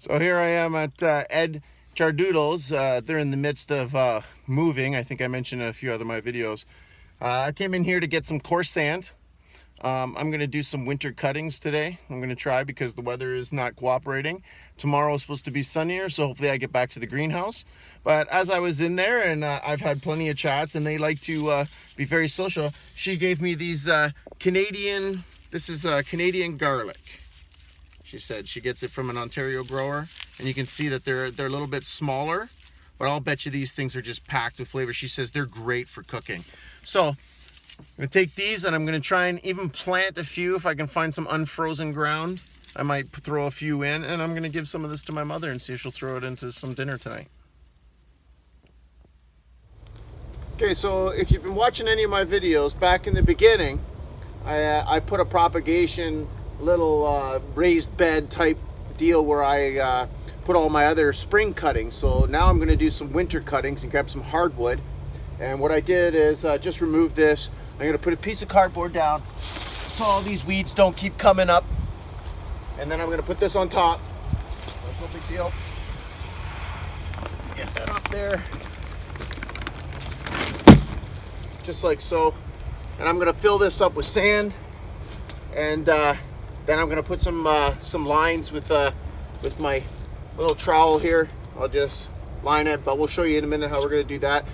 So here I am at Ed Jardoodle's. They're in the midst of moving. I think I mentioned in a few other my videos. I came in here to get some coarse sand. I'm going to do some winter cuttings today. I'm going to try because the weather is not cooperating. Tomorrow is supposed to be sunnier, so hopefully I get back to the greenhouse. But as I was in there, and I've had plenty of chats, and they like to be very social, she gave me these Canadian, this is Canadian garlic. She said she gets it from an Ontario grower, and you can see that they're a little bit smaller, but I'll bet you these things are just packed with flavor. She says they're great for cooking. So I'm gonna take these and I'm gonna try and even plant a few if I can find some unfrozen ground. I might throw a few in, and I'm gonna give some of this to my mother and see if she'll throw it into some dinner tonight. Okay, so if you've been watching any of my videos back in the beginning, I put a propagation little raised bed type deal where I put all my other spring cuttings. So now I'm going to do some winter cuttings and grab some hardwood. And what I did is just remove this. I'm going to put a piece of cardboard down so all these weeds don't keep coming up. And then I'm going to put this on top. That's no big deal. Get that up there. Just like so. And I'm going to fill this up with sand. And then I'm going to put some lines with my little trowel here. I'll just line it, but we'll show you in a minute how we're going to do that.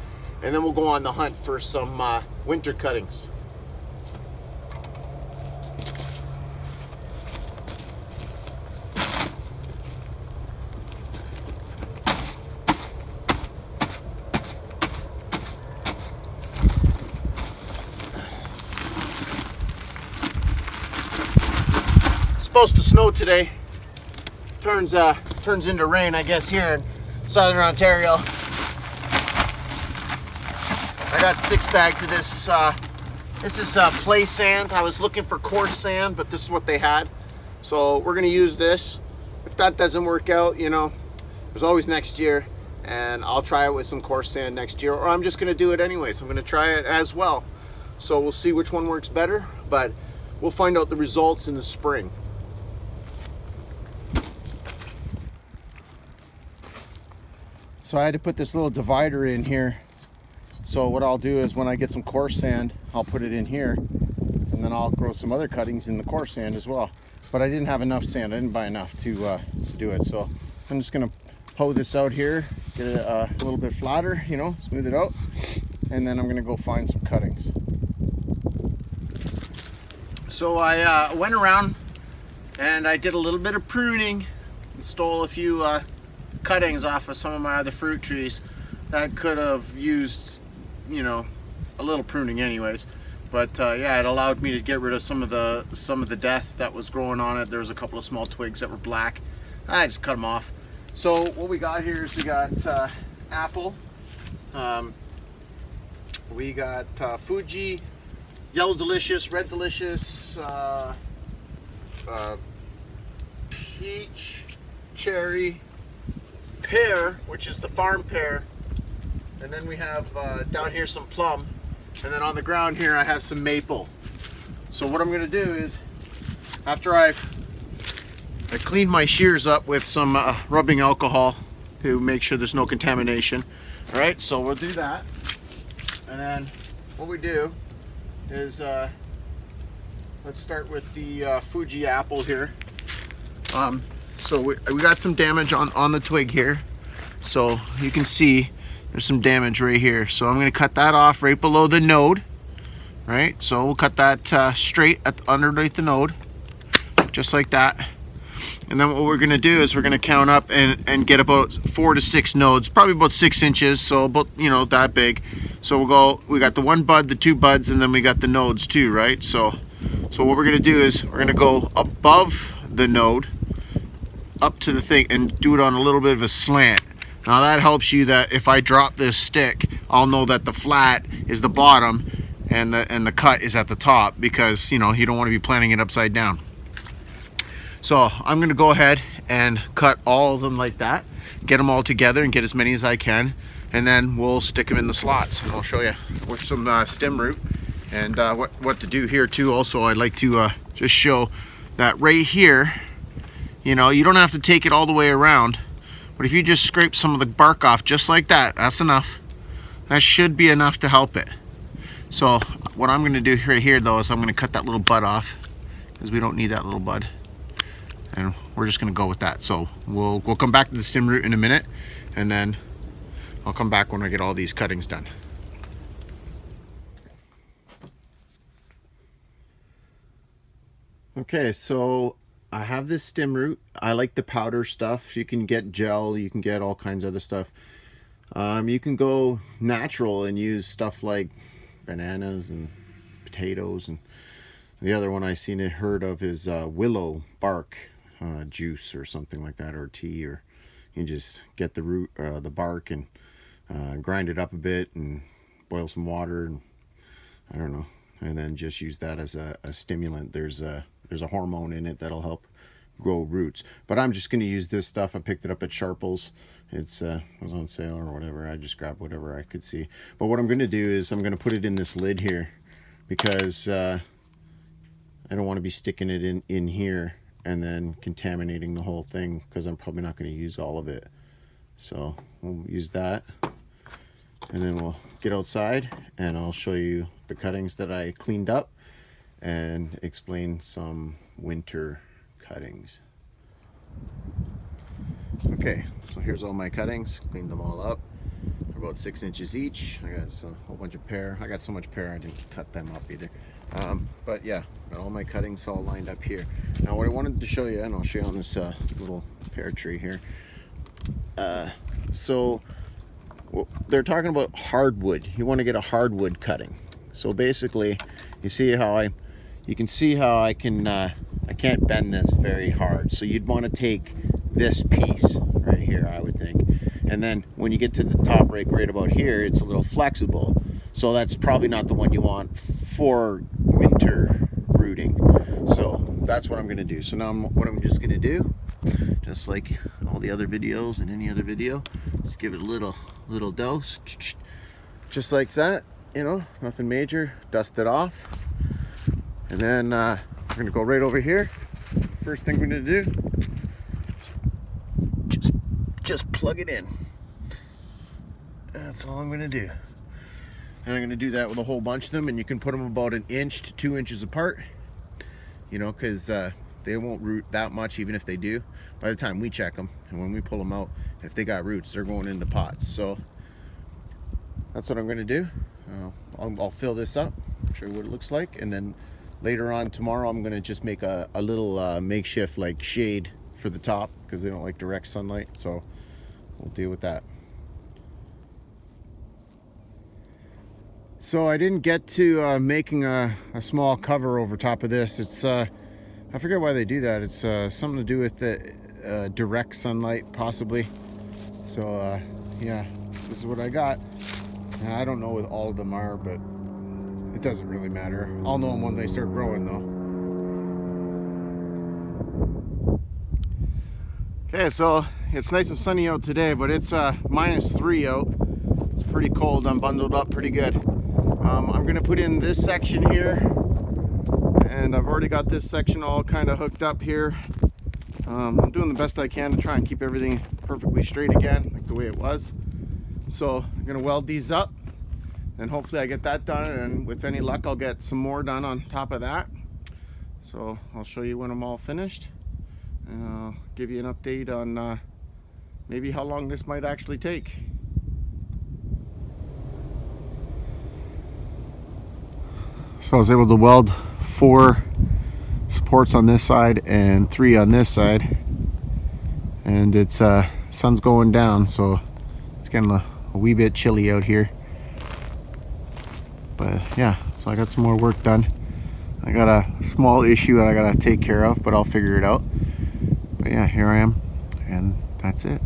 And then we'll go on the hunt for some winter cuttings. Supposed to snow today. Turns into rain, I guess, here in southern Ontario. I got 6 bags of this. This is play sand. I was looking for coarse sand, but this is what they had. So we're gonna use this. If that doesn't work out, you know, there's always next year, and I'll try it with some coarse sand next year, or I'm just gonna do it anyways. I'm gonna try it as well. So we'll see which one works better, but we'll find out the results in the spring. So I had to put this little divider in here. So what I'll do is when I get some coarse sand, I'll put it in here, and then I'll grow some other cuttings in the coarse sand as well. But I didn't have enough sand. I didn't buy enough to do it. So I'm just gonna hoe this out here, get it a little bit flatter, you know, smooth it out, and then I'm gonna go find some cuttings. So I went around and I did a little bit of pruning and stole a few cuttings off of some of my other fruit trees that could have used, you know, a little pruning anyways. But yeah, it allowed me to get rid of some of the death that was growing on it. There was a couple of small twigs that were black. I just cut them off. So what we got here is we got apple, we got Fuji, yellow delicious, red delicious, peach, cherry, pear, which is the farm pear, and then we have down here some plum, and then on the ground here I have some maple. So what I'm going to do is, after I clean my shears up with some rubbing alcohol to make sure there's no contamination. All right, so we'll do that, and then what we do is let's start with the Fuji apple here. So we got some damage on the twig here, so you can see there's some damage right here. So I'm going to cut that off right below the node, right? So we'll cut that straight underneath the node, just like that. And then what we're going to do is we're going to count up and get about 4 to 6 nodes, probably about 6 inches, so about, you know, that big. So we got the 1 bud, the 2 buds, and then we got the nodes too, right? So what we're going to do is we're going to go above the node, up to the thing, and do it on a little bit of a slant. Now that helps you that if I drop this stick, I'll know that the flat is the bottom and the cut is at the top, because, you know, you don't want to be planting it upside down. So I'm going to go ahead and cut all of them like that, get them all together and get as many as I can, and then we'll stick them in the slots, and I'll show you with some stem root and what to do here too. Also, I'd like to just show that right here You know, you don't have to take it all the way around, but if you just scrape some of the bark off just like that, that's enough. That should be enough to help it. So what I'm going to do right here though is I'm going to cut that little bud off, because we don't need that little bud, and we're just going to go with that. So we'll come back to the stem root in a minute, and then I'll come back when I get all these cuttings done. Okay, so I have this stem root. I like the powder stuff. You can get gel, you can get all kinds of other stuff. You can go natural and use stuff like bananas and potatoes, and the other one I seen and heard of is willow bark juice or something like that, or tea, or you just get the root, the bark, and grind it up a bit and boil some water, and I don't know, and then just use that as a stimulant. There's a hormone in it that'll help grow roots, but I'm just going to use this stuff. I picked it up at Sharples. It was on sale or whatever. I just grabbed whatever I could see. But what I'm going to do is I'm going to put it in this lid here, because I don't want to be sticking it in here and then contaminating the whole thing, because I'm probably not going to use all of it. So we'll use that, and then we'll get outside and I'll show you the cuttings that I cleaned up and explain some winter cuttings. Okay, so here's all my cuttings. Cleaned them all up. They're about 6 inches each. I got a whole bunch of pear. I got so much pear I didn't cut them up either. But yeah, got all my cuttings all lined up here. Now what I wanted to show you, and I'll show you on this little pear tree here. So they're talking about hardwood. You want to get a hardwood cutting. So basically, you can see how I can't bend this very hard. So you'd want to take this piece right here, I would think, and then when you get to the top right about here, it's a little flexible. So that's probably not the one you want for winter rooting. So that's what I'm going to do. So now what I'm just going to do, just like all the other videos and any other video, just give it a little dose, just like that, you know, nothing major. Dust it off, and then we're going to go right over here. First thing we're going to do, just plug it in. That's all I'm going to do. And I'm going to do that with a whole bunch of them, and you can put them about 1 inch to 2 inches apart, you know, because they won't root that much, even if they do. By the time we check them and when we pull them out, if they got roots, they're going into pots. So that's what I'm going to do. I'll fill this up, show you what it looks like, and then later on tomorrow I'm going to just make a little makeshift like shade for the top, because they don't like direct sunlight. So we'll deal with that. So I didn't get to making a small cover over top of this. It's I forget why they do that. It's something to do with the direct sunlight, possibly. So yeah, this is what I got. And I don't know what all of them are, but it doesn't really matter. I'll know them when they start growing though. Okay, so it's nice and sunny out today, but it's -3 out. It's pretty cold. I'm bundled up pretty good. I'm gonna put in this section here, and I've already got this section all kind of hooked up here. I'm doing the best I can to try and keep everything perfectly straight again, like the way it was. So I'm gonna weld these up, and hopefully I get that done, and with any luck I'll get some more done on top of that. So I'll show you when I'm all finished, and I'll give you an update on maybe how long this might actually take. So I was able to weld 4 supports on this side and 3 on this side, and it's sun's going down, so it's getting a wee bit chilly out here. But yeah, so I got some more work done. I got a small issue that I gotta take care of, but I'll figure it out. But yeah, here I am, and that's it.